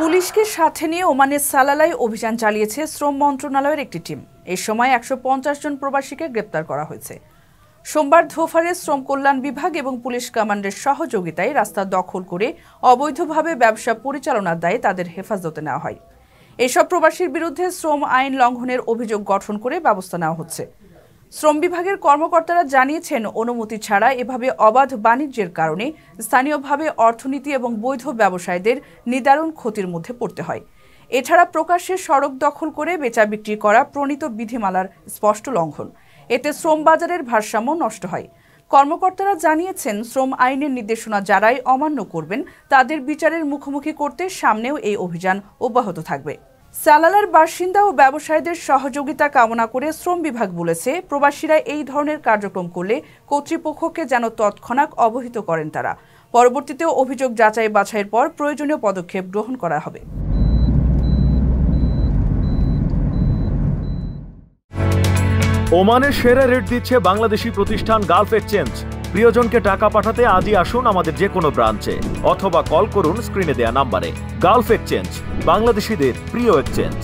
পুলিশকে সাথে নিয়ে ওমানের সালালায় অভিযান চালিয়েছে শ্রম মন্ত্রণালয়ের একটি টিম। এই সময় ১৫০ জন প্রবাসীকে গ্রেপ্তার করা হয়েছে। সোমবার ধোফারে শ্রম কল্যাণ বিভাগ এবং পুলিশ কমান্ডের সহযোগিতায় রাস্তা দখল করে অবৈধভাবে ব্যবসা পরিচালনার দায়ে তাদের হেফাজতে নেওয়া হয়। এসব প্রবাসীর বিরুদ্ধে শ্রম আইন লঙ্ঘনের অভিযোগ গঠন করে ব্যবস্থা নেওয়া হচ্ছে। শ্রম বিভাগের কর্মকর্তারা জানিয়েছেন, অনুমতি ছাড়া এভাবে অবাধ বাণিজ্যের কারণে স্থানীয়ভাবে অর্থনীতি এবং বৈধ ব্যবসায়ীদের নিদারুণ ক্ষতির মধ্যে পড়তে হয়। এছাড়া প্রকাশ্যে সড়ক দখল করে বেচা বিক্রি করা প্রণীত বিধিমালার স্পষ্ট লঙ্ঘন। এতে শ্রম বাজারের ভারসাম্য নষ্ট হয়। কর্মকর্তারা জানিয়েছেন, শ্রম আইনের নির্দেশনা যারাই অমান্য করবেন তাদের বিচারের মুখোমুখি করতে সামনেও এই অভিযান অব্যাহত থাকবে। সালালার বাসিন্দা ও ব্যবসায়ীদের সহযোগিতা কামনা করে শ্রম বিভাগ বলেছে, প্রবাসীরা এই ধরনের কার্যক্রম করলে কর্তৃপক্ষকে যেন তৎক্ষণাৎ অবহিত করেন তারা। পরবর্তীতে অভিযোগ যাচাই বাছাইয়ের পর প্রয়োজনীয় পদক্ষেপ গ্রহণ করা হবে। ওমানের সেরা রেট দিচ্ছে বাংলাদেশি প্রতিষ্ঠান গালফ এক্সচেঞ্জ। প্রিয়জনকে টাকা পাঠাতে আজই আসুন আমাদের যে কোনো ব্রাঞ্চে অথবা কল করুন স্ক্রিনে দেয়া নাম্বারে। গালফ এক্সচেঞ্জ, বাংলাদেশিদের প্রিয় এক্সচেঞ্জ।